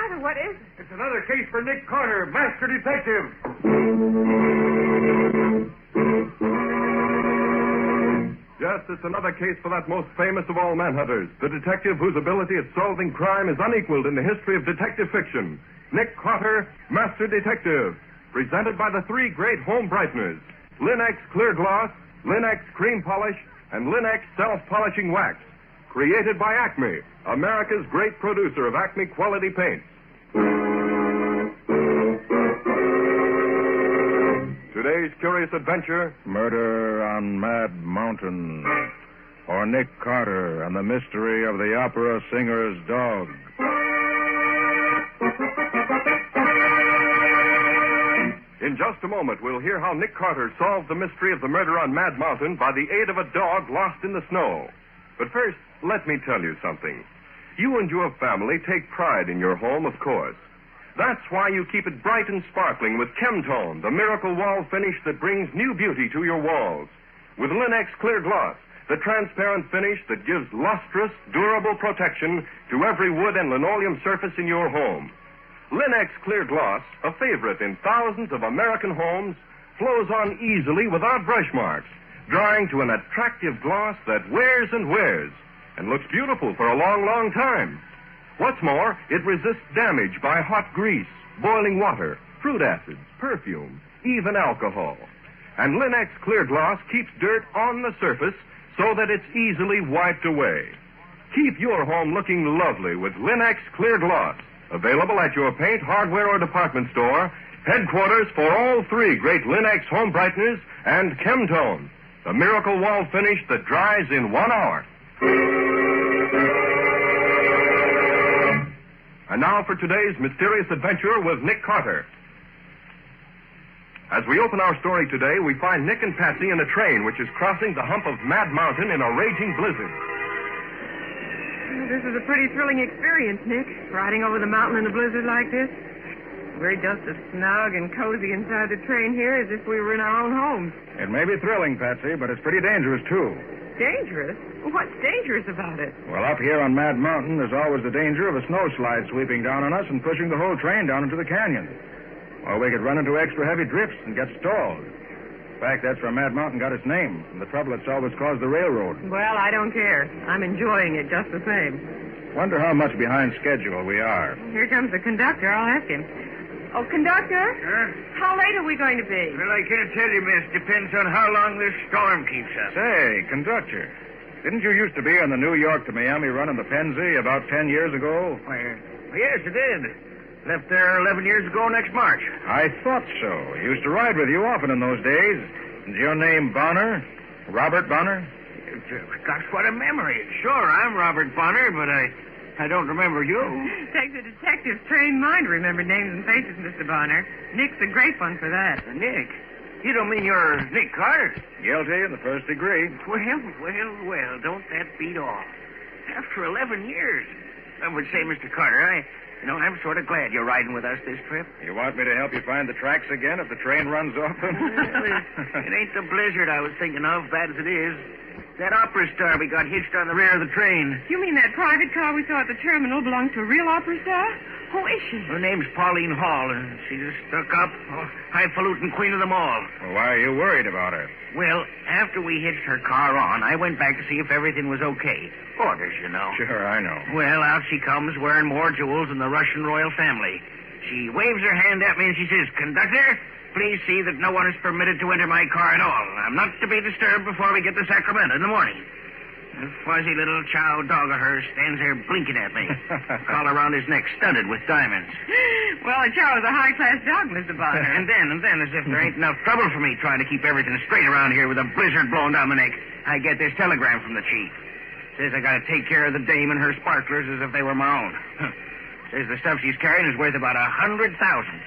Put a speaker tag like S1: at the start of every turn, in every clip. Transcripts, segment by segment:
S1: matter? What is it?
S2: It's another case for Nick Carter, Master Detective.
S3: Yes, it's another case for that most famous of all manhunters, the detective whose ability at solving crime is unequaled in the history of detective fiction. Nick Carter, Master Detective. Presented by the three great home brighteners, Linex Clear Gloss, Linex Cream Polish, and Linex Self-Polishing Wax. Created by Acme, America's great producer of Acme quality paints. Today's curious adventure,
S4: Murder on Mad Mountain, or Nick Carter and the mystery of the opera singer's dog.
S3: In just a moment, we'll hear how Nick Carter solved the mystery of the murder on Mad Mountain by the aid of a dog lost in the snow. But first, let me tell you something. You and your family take pride in your home, of course. That's why you keep it bright and sparkling with Chemtone, the miracle wall finish that brings new beauty to your walls. With Linex Clear Gloss, the transparent finish that gives lustrous, durable protection to every wood and linoleum surface in your home. Linex Clear Gloss, a favorite in thousands of American homes, flows on easily without brush marks, drying to an attractive gloss that wears and looks beautiful for a long, long time. What's more, it resists damage by hot grease, boiling water, fruit acids, perfume, even alcohol. And Linex Clear Gloss keeps dirt on the surface so that it's easily wiped away. Keep your home looking lovely with Linex Clear Gloss. Available at your paint, hardware, or department store. Headquarters for all three great Linex home brighteners and Chemtone, the miracle wall finish that dries in 1 hour. And now for today's mysterious adventure with Nick Carter. As we open our story today, we find Nick and Patsy in a train which is crossing the hump of Mad Mountain in a raging blizzard.
S1: This is a pretty thrilling experience, Nick, riding over the mountain in a blizzard like this. We're just as snug and cozy inside the train here as if we were in our own homes.
S4: It may be thrilling, Patsy, but it's pretty dangerous, too.
S1: Dangerous? What's dangerous about it?
S4: Well, up here on Mad Mountain, there's always the danger of a snowslide sweeping down on us and pushing the whole train down into the canyon. Or we could run into extra heavy drifts and get stalled. In fact, that's where Mad Mountain got its name, from the trouble it's always caused the railroad.
S1: Well, I don't care. I'm enjoying it just the same.
S4: Wonder how much behind schedule we are.
S1: Here comes the conductor. I'll ask him. Oh, conductor?
S5: Huh?
S1: How late are we going to be?
S5: Well, I can't tell you, miss. Depends on how long this storm keeps up.
S4: Say, conductor, didn't you used to be on the New York to Miami run in the Pennsy about 10 years ago?
S5: Why, yes, I did. Left there 11 years ago next March.
S4: I thought so. I used to ride with you often in those days. Is your name Bonner? Robert Bonner?
S5: Gosh, what a memory. Sure, I'm Robert Bonner, but I don't remember you.
S1: Takes a detective's trained mind to remember names and faces, Mr. Bonner. Nick's a great one for that.
S5: Nick? You don't mean you're Nick Carter?
S4: Guilty in the first degree.
S5: Well, don't that beat all? After 11 years. I would say, Mr. Carter, I'm sort of glad you're riding with us this trip.
S4: You want me to help you find the tracks again if the train runs off them?
S5: It ain't the blizzard I was thinking of, bad as it is. That opera star we got hitched on the rear of the train.
S1: You mean that private car we saw at the terminal belongs to a real opera star? Who is she?
S5: Her name's Pauline Hall, and she's a stuck-up, highfalutin queen of them all.
S4: Well, why are you worried about her?
S5: Well, after we hitched her car on, I went back to see if everything was okay. Orders, you know.
S4: Sure, I know.
S5: Well, out she comes wearing more jewels than the Russian royal family. She waves her hand at me and she says, "Conductor, please see that no one is permitted to enter my car at all. I'm not to be disturbed before we get to Sacramento in the morning." A fuzzy little chow dog of hers stands there blinking at me. Collar around his neck studded with diamonds.
S1: Well, a chow is a high-class dog, Mr. Bonner.
S5: And then, as if there ain't enough trouble for me trying to keep everything straight around here with a blizzard blowing down the neck, I get this telegram from the chief. Says I got to take care of the dame and her sparklers as if they were my own. Says the stuff she's carrying is worth about $100,000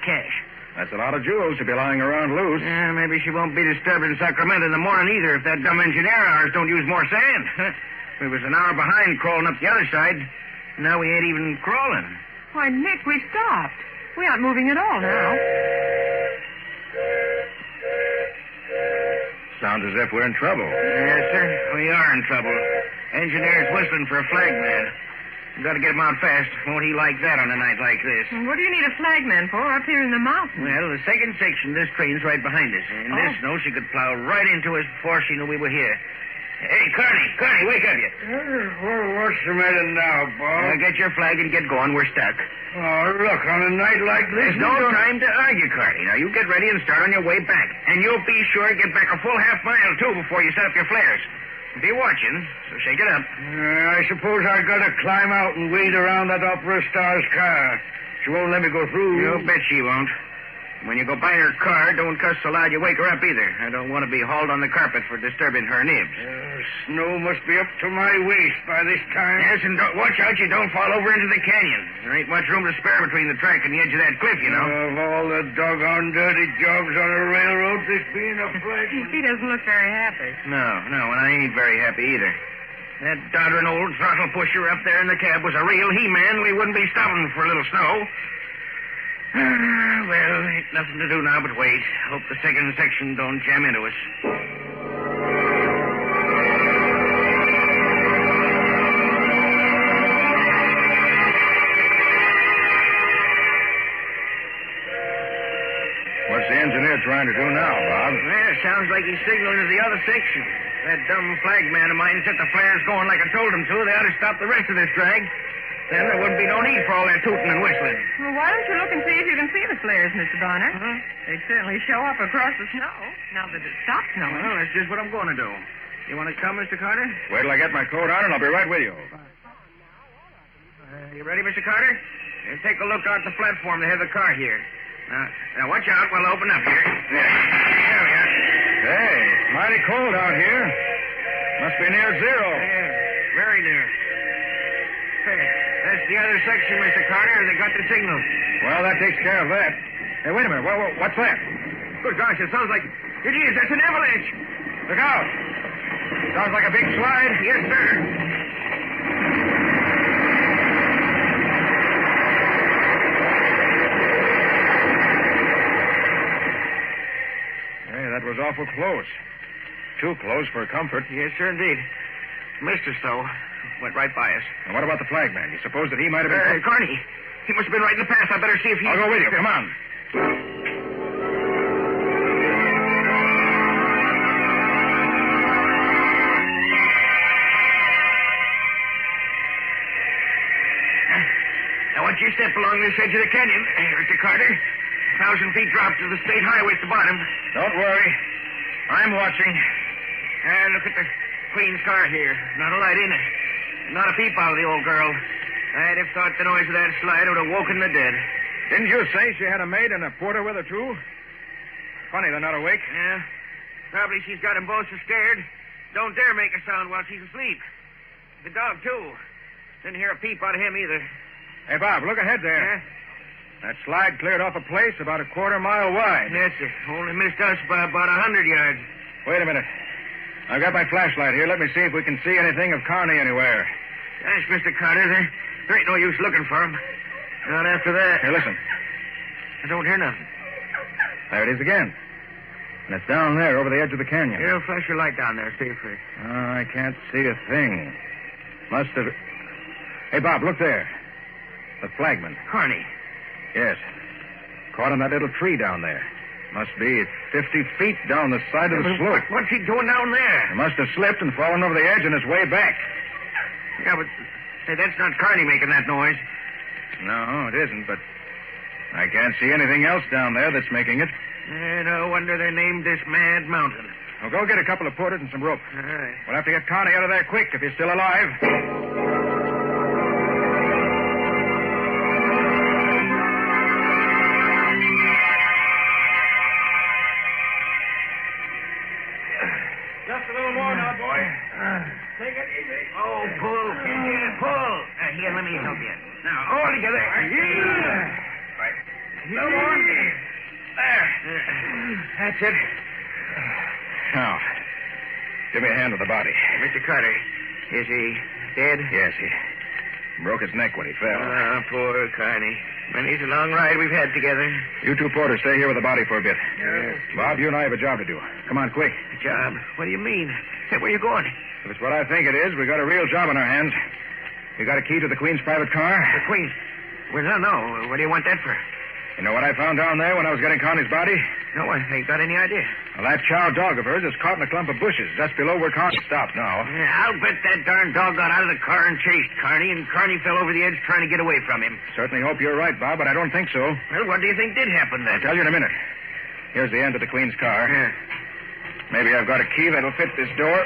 S5: cash.
S4: That's a lot of jewels to be lying around loose.
S5: Maybe she won't be disturbed in Sacramento in the morning either if that dumb engineer of ours don't use more sand. We was an hour behind crawling up the other side. Now we ain't even crawling.
S1: Why, Nick, we've stopped. We aren't moving at all now.
S4: Sounds as if we're in trouble.
S5: Yes, sir. We are in trouble. Engineer's whistling for a flagman. Got to get him out fast. Won't he like that on a night like this?
S1: What do you need a flagman for up here in the mountains?
S5: Well, the second section of this train's right behind us. In this snow, she could plow right into us before she knew we were here. Hey, Carney, wake up, you.
S2: What's the matter now, Bob?
S5: Get your flag and get going. We're stuck.
S2: Oh, look, on a night like this...
S5: There's no time to argue, Carney. Now, you get ready and start on your way back. And you'll be sure to get back a full half mile, too, before you set up your flares. Be watching, so shake it up.
S2: I suppose I gotta climb out and wait around that Opera Star's car. She won't let me go through.
S5: You bet she won't. When you go by her car, don't cuss so loud you wake her up either. I don't want to be hauled on the carpet for disturbing her nibs.
S2: Snow must be up to my waist by this time.
S5: Yes, and watch out you don't fall over into the canyon. There ain't much room to spare between the track and the edge of that cliff, you know.
S2: Of all the doggone dirty jobs on a railroad, this being a flagman.
S1: He doesn't look very happy.
S5: No, and I ain't very happy either. That doddering old throttle pusher up there in the cab was a real he-man. We wouldn't be stopping for a little snow. Well, ain't nothing to do now but wait. Hope the second section don't jam into us.
S4: What's the engineer trying to do now, Bob?
S5: Well, sounds like he's signaling to the other section. That dumb flagman of mine set the flares going like I told him to. They ought to stop the rest of this drag. Then there wouldn't be no need for all that tooting and whistling.
S1: Well, why don't you look and see if you can see the flares, Mr. Bonner? They'd certainly show up across the snow, now that it stopped snowing.
S5: Well, that's just what I'm going to do. You want to come, Mr. Carter?
S4: Wait till I get my coat on, and I'll be right with you.
S5: You ready, Mr. Carter? Take a look out the platform. They have the car here. Now watch out. We'll open up here. There we are.
S4: Hey, it's mighty cold out here. Must be near zero.
S5: Yeah, very near. Hey, that's the other section, Mr. Carter. They got the signal.
S4: Well, that takes care of that. Hey, wait a minute. What's that?
S5: Good gosh, it sounds like... It is. That's an avalanche.
S4: Look out. Sounds like a big slide.
S5: Yes, sir.
S4: Hey, that was awful close. Too close for comfort.
S5: Yes, sir, indeed. Missed us, though. Went right by us.
S4: And what about the flagman? You suppose that he might have been...
S5: Carney. He must have been right in the path. I better see if he...
S4: I'll go with you. Come on.
S5: Now, watch your step along this edge of the canyon, Mr. Carter. 1,000 feet drop to the state highway at the bottom.
S4: Don't worry. I'm watching.
S5: Look at the Queen's car here. Not a light in it. Not a peep out of the old girl. I'd have thought the noise of that slide would have woken the dead.
S4: Didn't you say she had a maid and a porter with her, too? Funny they're not awake.
S5: Yeah. Probably she's got them both so scared. Don't dare make a sound while she's asleep. The dog, too. Didn't hear a peep out of him either.
S4: Hey, Bob, look ahead there.
S5: Yeah?
S4: That slide cleared off a place about a quarter-mile wide.
S5: Yes, sir. Only missed us by about 100 yards.
S4: Wait a minute. I've got my flashlight here. Let me see if we can see anything of Carney anywhere.
S5: Thanks, Mr. Carter. There ain't no use looking for him. Not after that.
S4: Here, listen.
S5: I don't hear nothing.
S4: There it is again. And it's down there over the edge of the canyon.
S5: Here, flash your light down there. See if it...
S4: I can't see a thing. Must have... Hey, Bob, look there. The flagman.
S5: Carney.
S4: Yes. Caught on that little tree down there. Must be 50 feet down the side of the slope.
S5: What's he doing down there?
S4: He must have slipped and fallen over the edge on his way back.
S5: Yeah, but that's not Carney making that noise.
S4: No, it isn't, but I can't see anything else down there that's making it.
S5: No wonder they named this Mad Mountain.
S4: Well, go get a couple of porters and some rope.
S5: All right.
S4: We'll have to get Carney out of there quick if he's still alive.
S2: Just a little more now, boy. Take it easy.
S5: Oh, pull. Pull. Here, let me help you. Now, all together.
S2: Right. No more.
S5: There. That's it.
S4: Now, give me a hand with the body.
S5: Mr. Carter, is he dead?
S4: Yes, he broke his neck when he fell.
S5: Poor Carney. Many's a long ride we've had together.
S4: You two porters stay here with the body for a bit.
S5: Yes.
S4: Bob, you and I have a job to do. Come on, quick.
S5: A job? What do you mean? Hey, where are you going?
S4: If it's what I think it is, we got a real job on our hands. You got a key to the Queen's private car?
S5: The Queen's? Well, no. What do you want that for?
S4: You know what I found down there when I was getting Connie's body?
S5: No, I ain't got any idea.
S4: Well, that chow dog of hers is caught in a clump of bushes just below where Connie stopped now.
S5: Yeah, I'll bet that darn dog got out of the car and chased Carney, and Carney fell over the edge trying to get away from him.
S4: Certainly hope you're right, Bob, but I don't think so.
S5: Well, what do you think did happen then?
S4: I'll tell you in a minute. Here's the end of the Queen's car.
S5: Yeah.
S4: Maybe I've got a key that'll fit this door.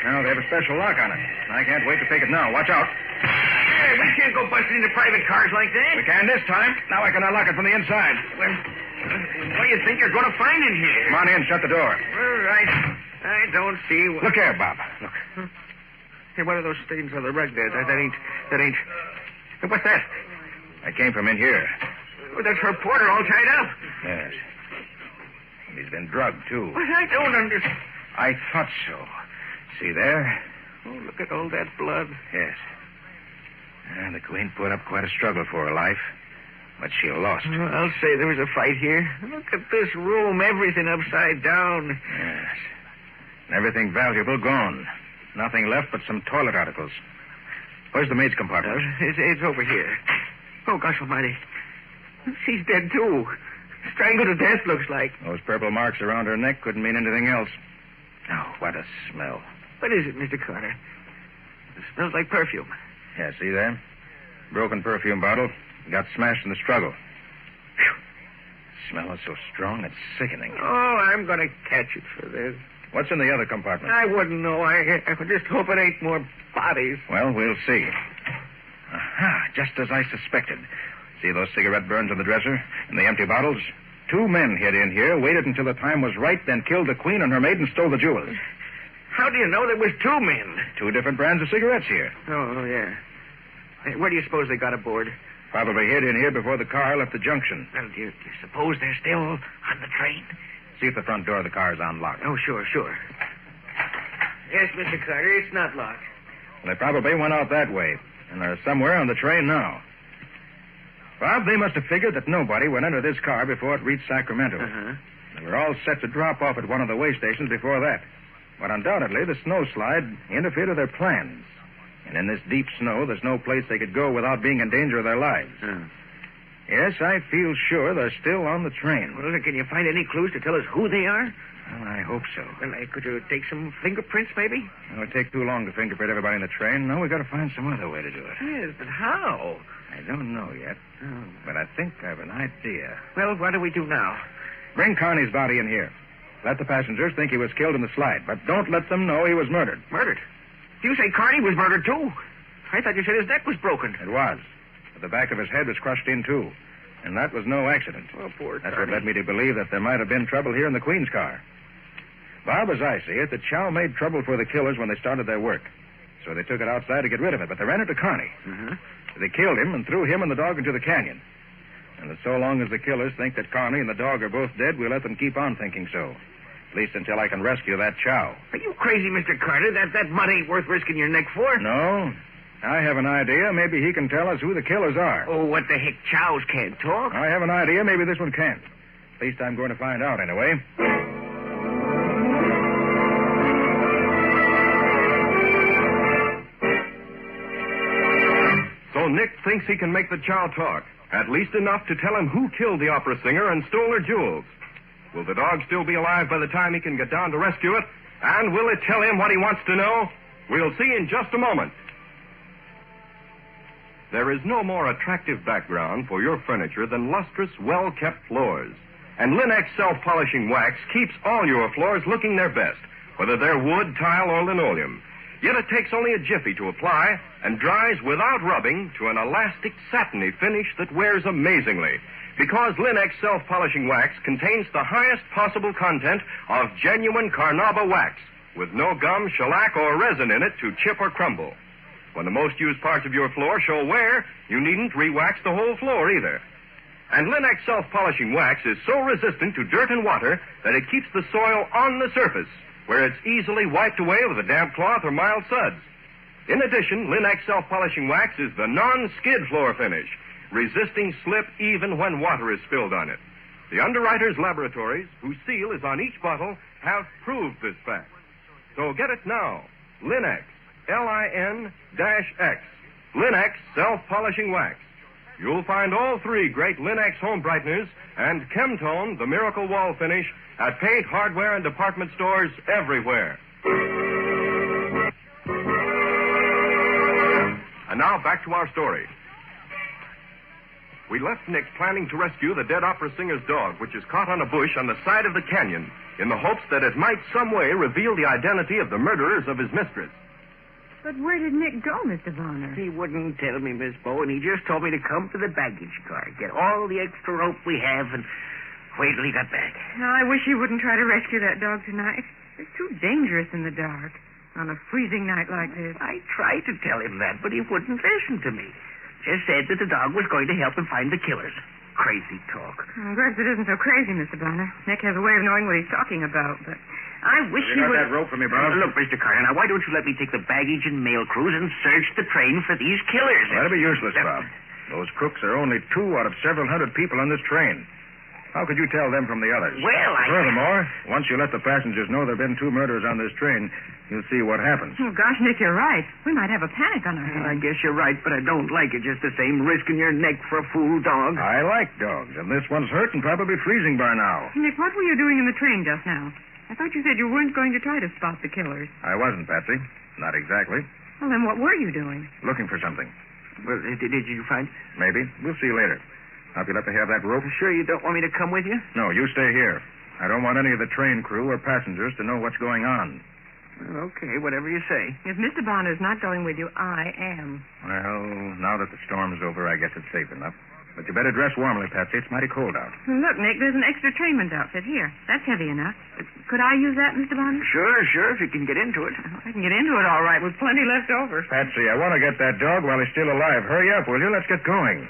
S4: Now, they have a special lock on it. I can't wait to take it now. Watch out.
S5: Hey, we can't go busting into private cars like that.
S4: We can this time. Now I can unlock it from the inside.
S5: Well, what do you think you're going to find in here?
S4: Come on in. Shut the door.
S5: All right. I don't see what...
S4: Look here, Bob. Look.
S5: Hey, what are those stains on the rug there? That ain't... Hey, what's that?
S4: That came from in here.
S5: Oh, that's her porter all tied up.
S4: Yes. And he's been drugged, too.
S5: But I don't understand.
S4: I thought so. See there?
S5: Oh, look at all that blood.
S4: Yes. And the Queen put up quite a struggle for her life, but she lost.
S5: Oh, I'll say there was a fight here. Look at this room, everything upside down.
S4: Yes. And everything valuable gone. Nothing left but some toilet articles. Where's the maid's compartment?
S5: It's over here. Oh, gosh almighty. She's dead, too. Strangled to death, looks like.
S4: Those purple marks around her neck couldn't mean anything else. Oh, what a smell.
S5: What is it, Mr. Carter? It smells like perfume.
S4: Yeah, see there? Broken perfume bottle. Got smashed in the struggle. Phew. The smell is so strong, it's sickening.
S5: Oh, I'm going to catch it for this.
S4: What's in the other compartment?
S5: I wouldn't know. I just hope it ain't more bodies.
S4: Well, we'll see. Aha, just as I suspected. See those cigarette burns on the dresser and the empty bottles? 2 men hid in here, waited until the time was right, then killed the Queen and her maid and stole the jewels.
S5: How do you know there was 2 men?
S4: 2 different brands of cigarettes here.
S5: Oh, yeah. Hey, where do you suppose they got aboard?
S4: Probably hid in here before the car left the junction.
S5: Well, do you suppose they're still on the train?
S4: See if the front door of the car is unlocked.
S5: Oh, sure. Yes, Mr. Carter, it's not locked.
S4: Well, they probably went out that way, and they're somewhere on the train now. Bob, they must have figured that nobody would enter this car before it reached Sacramento.
S5: Uh-huh.
S4: They were all set to drop off at one of the way stations before that. But undoubtedly, the snowslide interfered with their plans. And in this deep snow, there's no place they could go without being in danger of their lives. Yes, I feel sure they're still on the train.
S5: Well, can you find any clues to tell us who they are?
S4: Well, I hope so.
S5: Well, could you take some fingerprints, maybe?
S4: It would take too long to fingerprint everybody in the train. No, we've got to find some other way to do it.
S5: Yes, but how?
S4: I don't know yet.
S5: Oh.
S4: But I think I have an idea.
S5: Well, what do we do now?
S4: Bring Connie's body in here. Let the passengers think he was killed in the slide, but don't let them know he was murdered.
S5: Murdered? You say Carney was murdered, too? I thought you said his neck was broken.
S4: It was. But the back of his head was crushed in, too. And that was no accident.
S5: Oh, poor
S4: That's
S5: Carney.
S4: what led me to believe that there might have been trouble here in the Queen's car. Bob, as I see it, the Chow made trouble for the killers when they started their work. So they took it outside to get rid of it, but they ran into Carney.
S5: Uh-huh.
S4: They killed him and threw him and the dog into the canyon. And so long as the killers think that Carney and the dog are both dead, we'll let them keep on thinking so. At least until I can rescue that Chow.
S5: Are you crazy, Mr. Carter? That mud ain't worth risking your neck for.
S4: No. I have an idea. Maybe he can tell us who the killers are.
S5: Oh, what the heck? Chows can't talk.
S4: I have an idea. Maybe this one can't. At least I'm going to find out anyway.
S3: So Nick thinks he can make the Chow talk. At least enough to tell him who killed the opera singer and stole her jewels. Will the dog still be alive by the time he can get down to rescue it? And will it tell him what he wants to know? We'll see in just a moment. There is no more attractive background for your furniture than lustrous, well-kept floors. And Linex self-polishing wax keeps all your floors looking their best, whether they're wood, tile, or linoleum. Yet it takes only a jiffy to apply and dries without rubbing to an elastic, satiny finish that wears amazingly. Because Linex self-polishing wax contains the highest possible content of genuine Carnauba wax, with no gum, shellac, or resin in it to chip or crumble. When the most used parts of your floor show wear, you needn't re-wax the whole floor either. And Linex self-polishing wax is so resistant to dirt and water that it keeps the soil on the surface, where it's easily wiped away with a damp cloth or mild suds. In addition, Linex self-polishing wax is the non-skid floor finish, resisting slip even when water is spilled on it. The Underwriters Laboratories, whose seal is on each bottle, have proved this fact. So get it now. Linex. Lin-X. Linex self-polishing wax. You'll find all three great Linex home brighteners and Chemtone, the miracle wall finish, at paint, hardware, and department stores everywhere. And now back to our story. We left Nick planning to rescue the dead opera singer's dog, which is caught on a bush on the side of the canyon, in the hopes that it might some way reveal the identity of the murderers of his mistress.
S1: But where did Nick go, Mr. Bonner?
S5: He wouldn't tell me, Miss Bowen. He just told me to come to the baggage car, get all the extra rope we have, and wait till he got back.
S1: I wish he wouldn't try to rescue that dog tonight. It's too dangerous in the dark on a freezing night like this.
S5: I tried to tell him that, but he wouldn't listen to me. Just said that the dog was going to help him find the killers. Crazy talk.
S1: Perhaps it isn't so crazy, Mr. Bonner. Nick has a way of knowing what he's talking about, but I wish
S4: You
S1: he
S4: got
S1: would...
S4: that rope for me, Bob?
S5: Look, Mr. Carter, now why don't you let me take the baggage and mail crews and search the train for these killers?
S4: Well, that'll be useless, Bob. Those crooks are only 2 out of several hundred people on this train. How could you tell them from the others?
S5: Well,
S4: Furthermore, once you let the passengers know there have been 2 murders on this train, you'll see what happens.
S1: Oh, gosh, Nick, you're right. We might have a panic on our
S5: I
S1: hands.
S5: guess you're right, but I don't like it just the same, risking your neck for a fool dog.
S4: I like dogs, and this one's hurt and probably freezing by now.
S1: Nick, what were you doing in the train just now? I thought you said you weren't going to try to spot the killers.
S4: I wasn't, Patsy. Not exactly.
S1: Well, then what were you doing?
S4: Looking for something.
S5: Well, did you find...
S4: Maybe. We'll see later. Now, if you'd like to have that rope...
S5: Sure you don't want me to come with you?
S4: No, you stay here. I don't want any of the train crew or passengers to know what's going on.
S5: Well, okay, whatever you say.
S1: If Mr. Bonner's not going with you, I am.
S4: Well, now that the storm's over, I guess it's safe enough. But you better dress warmly, Patsy. It's mighty cold out.
S1: Look, Nick, there's an extra trainman's outfit here. That's heavy enough. Could I use that, Mr. Bonner?
S5: Sure, if you can get into it.
S1: Oh, I can get into it all right with plenty left over.
S4: Patsy, I want to get that dog while he's still alive. Hurry up, will you? Let's get going.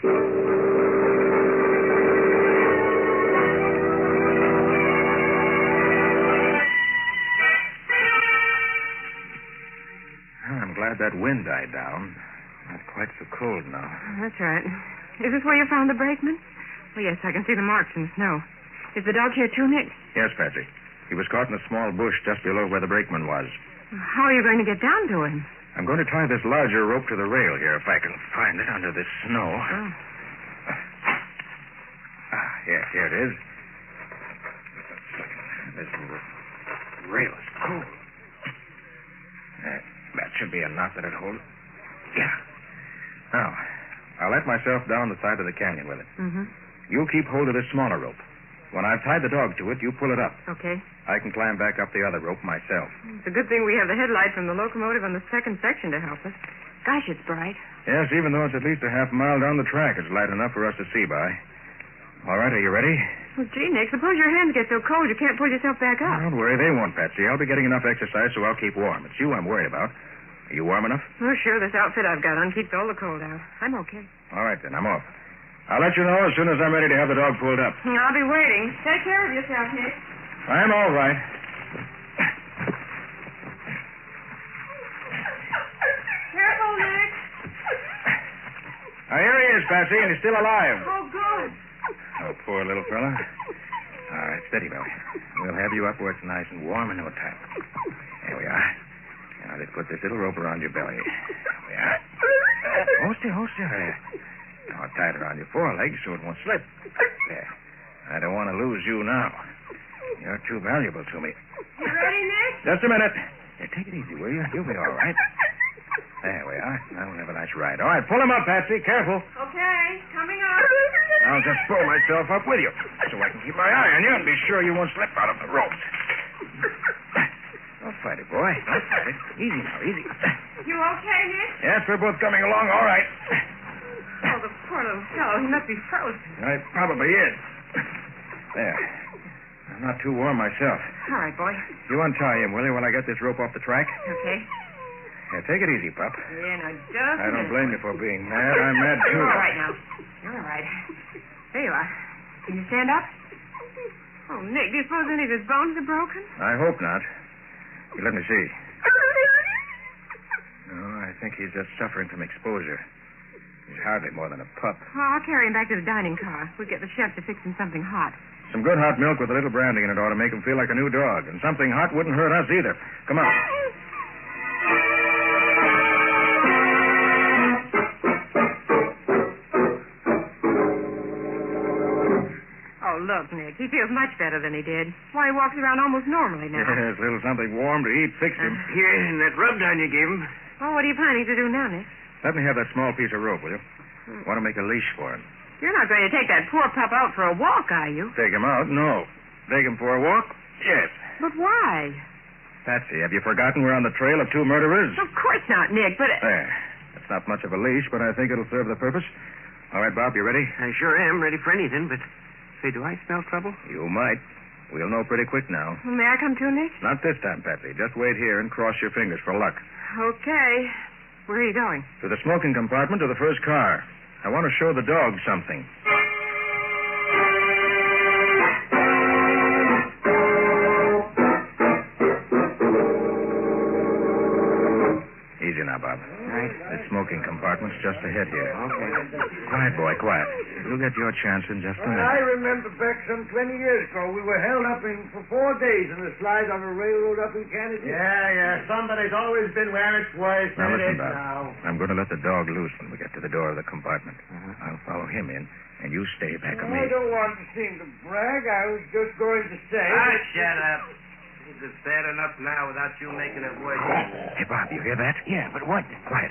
S4: I'm glad that wind died down. Not quite so cold now.
S1: That's right. Is this where you found the brakeman? Well, yes, I can see the marks in the snow. Is the dog here too, Nick?
S4: Yes, Patsy. He was caught in a small bush just below where the brakeman was.
S1: How are you going to get down to him?
S4: I'm going to tie this larger rope to the rail here, if I can find it under this snow.
S1: Oh.
S4: Here it is. This rail is cold. That should be a knot that'll hold it. Yeah. Now, I'll let myself down the side of the canyon with it.
S1: Mm-hmm.
S4: You keep hold of this smaller rope. When I've tied the dog to it, you pull it up.
S1: Okay.
S4: I can climb back up the other rope myself.
S1: It's a good thing we have the headlight from the locomotive on the second section to help us. Gosh, it's bright.
S4: Yes, even though it's at least a half mile down the track, it's light enough for us to see by. All right, are you ready?
S1: Well, gee, Nick, suppose your hands get so cold you can't pull yourself back up.
S4: Don't worry, they won't, Patsy. I'll be getting enough exercise, so I'll keep warm. It's you I'm worried about. Are you warm enough?
S1: Oh, sure, this outfit I've got on keeps all the cold out. I'm okay.
S4: All right, then, I'm off. I'll let you know as soon as I'm ready to have the dog pulled up.
S1: I'll be waiting. Take care of yourself, Nick.
S4: I'm all right.
S1: Careful, Nick.
S4: Now, here he is, Patsy, and he's still alive.
S1: Oh, good.
S4: Oh, poor little fella. All right, steady, Billy. We'll have you up where it's nice and warm in no time. There we are. Now, let's put this little rope around your belly. There we are. Hold still. There. Now, tie it around your forelegs so it won't slip. There. I don't want to lose you now. You're too valuable to me.
S1: You ready, Nick?
S4: Just a minute. Here, take it easy, will you? You'll be all right. There we are. Now we'll have a nice ride. All right, pull him up, Patsy. Careful.
S1: Okay, coming up.
S4: I'll just pull myself up with you so I can keep my eye on you and be sure you won't slip out of the ropes. Don't fight it, boy. Don't fight it. Easy now, easy.
S1: You okay, Nick?
S4: Yes, we're both coming along all right.
S1: Oh, the poor little fellow. He must be frozen.
S4: It probably is. There. I'm not too warm myself.
S1: All right, boy.
S4: You untie him, will you, while I get this rope off the track?
S1: Okay.
S4: Here, take it easy, pup.
S1: Yeah, now just
S4: I don't blame you for being mad. I'm mad, too.
S1: You're all right now. You're all right. There you are. Can you stand up? Oh, Nick, do you suppose any of his bones are broken?
S4: I hope not. Here, let me see. No, I think he's just suffering from exposure. He's hardly more than a pup.
S1: Oh, I'll carry him back to the dining car. We'll get the chef to fix him something hot.
S4: Some good hot milk with a little brandy in it ought to make him feel like a new dog. And something hot wouldn't hurt us either. Come on.
S1: Oh, look, Nick. He feels much better than he did. Why, he walks around almost normally now.
S4: Yes, a little something warm to eat fixed him.
S5: Here, and that rub down you gave him.
S1: Oh, what are you planning to do now, Nick?
S4: Let me have that small piece of rope, will you? Want to make a leash for him.
S1: You're not going to take that poor pup out for a walk, are you?
S4: Take him out? No. Take him for a walk? Yes.
S1: But why?
S4: Patsy, have you forgotten we're on the trail of 2 murderers?
S1: Of course not, Nick, but...
S4: There. It's not much of a leash, but I think it'll serve the purpose. All right, Bob, you ready?
S5: I sure am ready for anything, but... Say, do I smell trouble?
S4: You might. We'll know pretty quick now.
S1: Well, may I come too, Nick?
S4: Not this time, Patsy. Just wait here and cross your fingers for luck.
S1: Okay. Where are you going?
S4: To the smoking compartment of the first car. I want to show the dog something. Easy now, Bob.
S5: Right.
S4: The smoking compartment's just ahead here.
S5: Okay.
S4: Quiet, boy, quiet. You'll get your chance in just a minute.
S2: I remember back some 20 years ago, we were held up for 4 days in the slide on a railroad up in Canada. Yeah. Somebody's always been where it's worse
S4: Now
S2: than
S4: listen,
S2: it is
S4: Bob.
S2: now.
S4: I'm going to let the dog loose when we get to the door of the compartment. I'll follow him in, and you stay back of me.
S2: I don't want to seem to brag. I was just going to say...
S5: Shut up. This is bad enough now without you making a voice.
S4: Hey, Bob, you hear that?
S5: Yeah, but what?
S4: Quiet.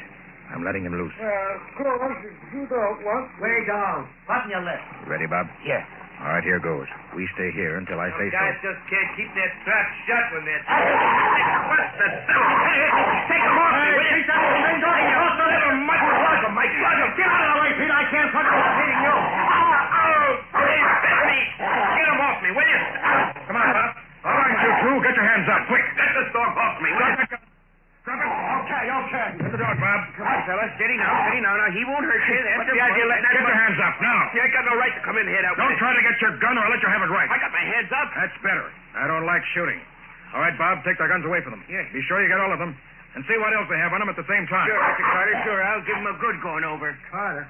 S4: I'm letting him loose.
S2: Of course, if you don't want... Way down. Button your lip.
S4: Ready, Bob?
S5: Yeah.
S4: All right, here goes. We stay here until I say so.
S5: Guys just can't keep their trap shut when they're... What's the devil? Hey, take him off me, will you? Take that little much plug him, Mike. Plug him. Get out of the way, Pete. I can't plug him. I'm hitting you. Please, bit me. Get him off me, will you?
S4: Come on, Bob. All right, you two. Get your hands up, quick.
S5: Get this dog off me, will you?
S4: Drop it. Okay. Get the dog, Bob.
S5: Come on, fellas. Steady now. Now, he won't hurt you. That's the idea.
S4: Get your hands up, now.
S5: You ain't got no right to come in here that way.
S4: Don't try to get your gun or I'll let you have it right.
S5: I got my hands up.
S4: That's better. I don't like shooting. All right, Bob, take their guns away from them.
S5: Yeah.
S4: Be sure you get all of them. And see what else they have on them at the same time.
S5: Sure, Mr. Carter. Sure, I'll give him a good going over.
S2: Carter?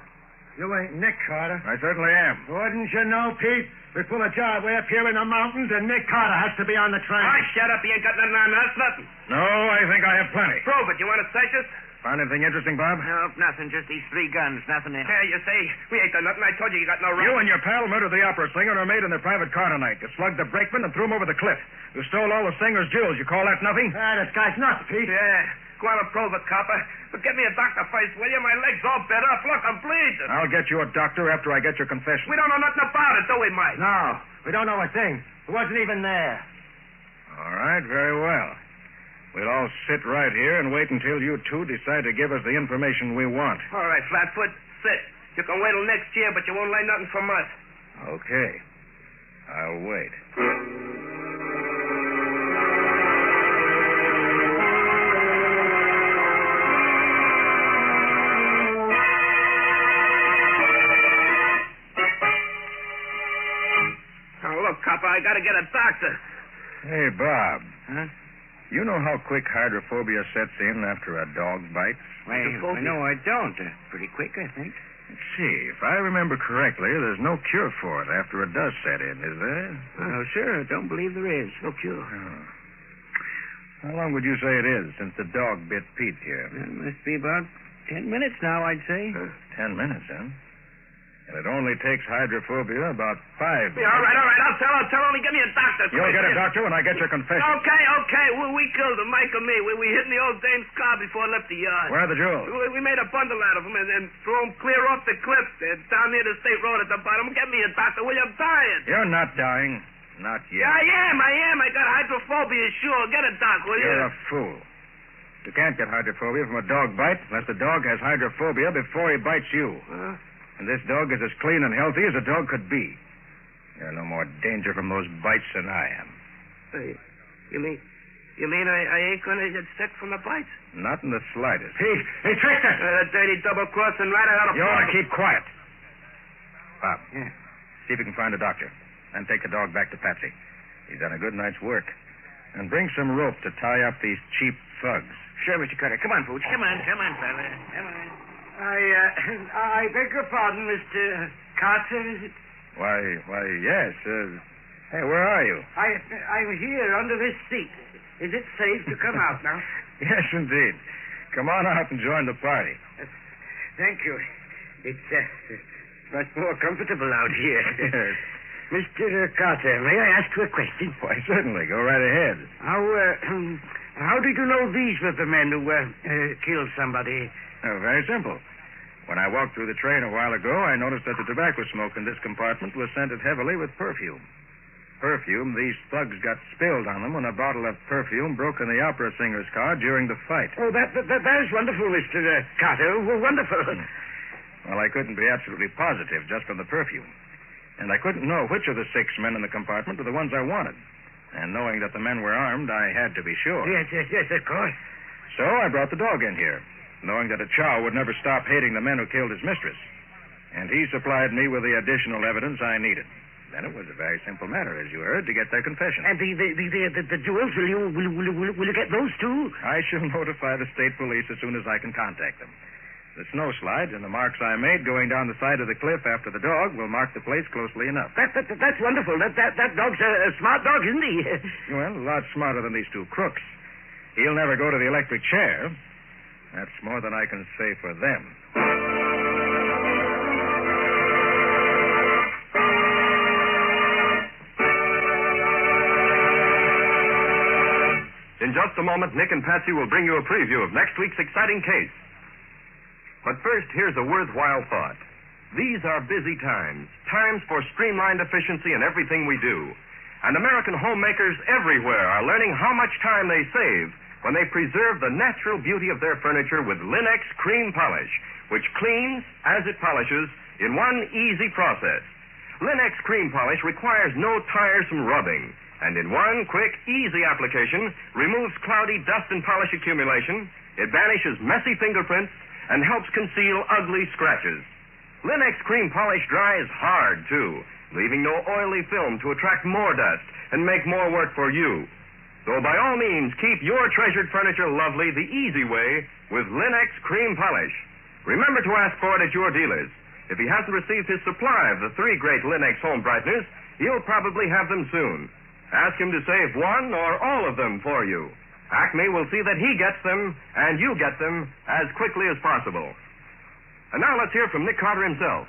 S2: You ain't Nick Carter.
S4: I certainly am.
S2: Wouldn't you know, Pete? We pull a job way up here in the mountains, and Nick Carter has to be on the train.
S5: Oh, shut up. You ain't got nothing on us. Nothing.
S4: No, I think I have plenty.
S5: Prove it. You want to search us?
S4: Find anything interesting, Bob?
S5: No, nothing. Just these 3 guns. Nothing else. Hey, you say we ain't done nothing. I told you you got no right.
S4: You and your pal murdered the opera singer and are made in their private car tonight. You slugged the brakeman and threw him over the cliff. You stole all the singer's jewels. You call that nothing?
S2: This guy's nuts, Pete.
S5: Yeah. Go on and prove it, copper. But get me a doctor first, will you? My leg's all bent up. Look, I'm bleeding.
S4: I'll get you a doctor after I get your confession.
S5: We don't know nothing about it, do we, Mike?
S2: No, we don't know a thing. It wasn't even there.
S4: All right, very well. We'll all sit right here and wait until you two decide to give us the information we want.
S5: All right, Flatfoot, sit. You can wait till next year, but you won't learn nothing from us.
S4: Okay. I'll wait.
S5: Oh, look, copper, I gotta get a doctor.
S4: Hey, Bob.
S5: Huh?
S4: You know how quick hydrophobia sets in after a dog bites?
S5: No, I don't. Pretty quick, I think.
S4: Let's see. If I remember correctly, there's no cure for it after it does set in, is there?
S5: Oh, sure. Don't believe there is. No cure.
S4: Oh. How long would you say it is since the dog bit Pete here?
S5: It must be about 10 minutes now, I'd say.
S4: 10 minutes, huh? And it only takes hydrophobia about 5 minutes.
S5: Yeah, all right. I'll tell. Only get me a doctor.
S4: You'll get a doctor when I get your confession.
S5: Okay. We killed him, Mike and me. We hit in the old dame's car before I left the yard.
S4: Where are the jewels?
S5: We made a bundle out of them and threw them clear off the cliff down near the state road at the bottom. Get me a doctor, will you? I'm dying.
S4: You're not dying. Not yet.
S5: Yeah, I am. I got hydrophobia, sure. Get a doc, will you?
S4: You're a fool. You can't get hydrophobia from a dog bite unless the dog has hydrophobia before he bites you.
S5: Huh?
S4: And this dog is as clean and healthy as a dog could be. You're no more danger from those bites than I am.
S5: Hey, you mean I ain't gonna get sick from the bites?
S4: Not in the slightest.
S2: He tricked us.
S5: That dirty double-crossing rat out of...
S4: You ought to keep quiet. Bob,
S5: Yeah.
S4: see if you can find a doctor. And take the dog back to Patsy. He's done a good night's work. And bring some rope to tie up these cheap thugs.
S5: Sure, Mr. Carter. Come on, Pooch. Come on, fella. Come on.
S2: I beg your pardon, Mr. Carter, is it?
S4: Why, yes. Hey, where are you?
S2: I'm here under this seat. Is it safe to come out now?
S4: Yes, indeed. Come on out and join the party.
S2: Thank you. It's much more comfortable out here.
S4: Yes.
S2: Mr. Carter, may I ask you a question?
S4: Why, certainly. Go right ahead.
S2: How did you know these were the men who killed somebody?
S4: Oh, very simple. When I walked through the train a while ago, I noticed that the tobacco smoke in this compartment was scented heavily with perfume. Perfume these thugs got spilled on them when a bottle of perfume broke in the opera singer's car during the fight.
S2: Oh, that is wonderful, Mr. Carter. Wonderful.
S4: Well, I couldn't be absolutely positive just from the perfume. And I couldn't know which of the 6 men in the compartment were the ones I wanted. And knowing that the men were armed, I had to be sure.
S2: Yes, of course.
S4: So I brought the dog in here, knowing that a chow would never stop hating the men who killed his mistress. And he supplied me with the additional evidence I needed. Then it was a very simple matter, as you heard, to get their confession.
S2: And the jewels, will you get those too?
S4: I shall notify the state police as soon as I can contact them. The snow slides and the marks I made going down the side of the cliff after the dog will mark the place closely enough.
S2: That's wonderful. That dog's a smart dog, isn't he?
S4: Well, a lot smarter than these 2 crooks. He'll never go to the electric chair. That's more than I can say for them.
S3: In just a moment, Nick and Patsy will bring you a preview of next week's exciting case. But first, here's a worthwhile thought. These are busy times for streamlined efficiency in everything we do. And American homemakers everywhere are learning how much time they save when they preserve the natural beauty of their furniture with Linex Cream Polish, which cleans as it polishes in one easy process. Linex Cream Polish requires no tiresome rubbing, and in one quick, easy application removes cloudy dust and polish accumulation. It banishes messy fingerprints and helps conceal ugly scratches. Linex Cream Polish dries hard, too, leaving no oily film to attract more dust and make more work for you. So by all means, keep your treasured furniture lovely the easy way with Linex Cream Polish. Remember to ask for it at your dealers. If he hasn't received his supply of the 3 great Linex home brighteners, he'll probably have them soon. Ask him to save one or all of them for you. Acme will see that he gets them, and you get them, as quickly as possible. And now let's hear from Nick Carter himself.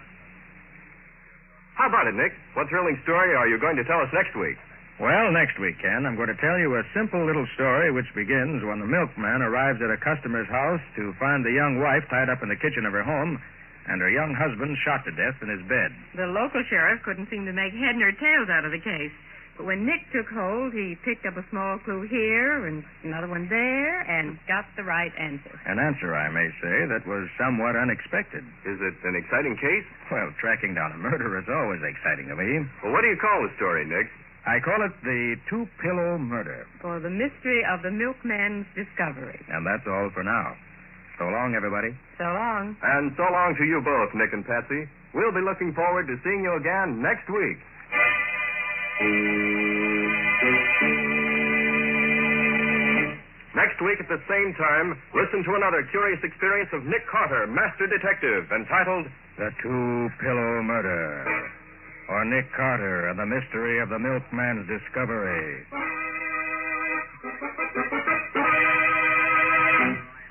S3: How about it, Nick? What thrilling story are you going to tell us next week?
S4: Well, next week, Ken, I'm going to tell you a simple little story which begins when the milkman arrives at a customer's house to find the young wife tied up in the kitchen of her home and her young husband shot to death in his bed.
S1: The local sheriff couldn't seem to make head nor tails out of the case. But when Nick took hold, he picked up a small clue here and another one there and got the right answer.
S4: An answer, I may say, that was somewhat unexpected.
S3: Is it an exciting case?
S4: Well, tracking down a murderer is always exciting to me.
S3: Well, what do you call the story, Nick?
S4: I call it the 2-pillow murder.
S1: For the mystery of the milkman's discovery.
S4: And that's all for now. So long, everybody.
S1: So long.
S3: And so long to you both, Nick and Patsy. We'll be looking forward to seeing you again next week. Next week at the same time, listen to another curious experience of Nick Carter, Master Detective, entitled
S4: The 2-Pillow Murder, or Nick Carter and the Mystery of the Milkman's Discovery.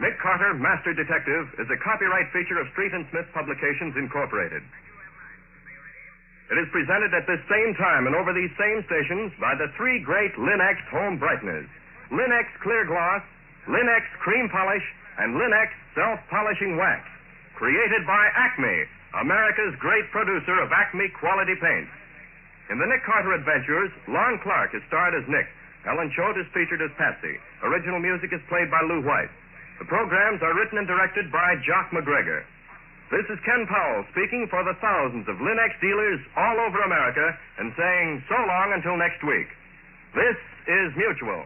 S3: Nick Carter, Master Detective, is a copyright feature of Street and Smith Publications, Incorporated. It is presented at this same time and over these same stations by the 3 great Linex home brighteners. Linex Clear Gloss, Linex Cream Polish, and Linex Self-Polishing Wax. Created by Acme, America's great producer of Acme quality paint. In the Nick Carter Adventures, Lon Clark is starred as Nick. Ellen Choate is featured as Patsy. Original music is played by Lou White. The programs are written and directed by Jock McGregor. This is Ken Powell speaking for the thousands of Linex dealers all over America and saying so long until next week. This is Mutual.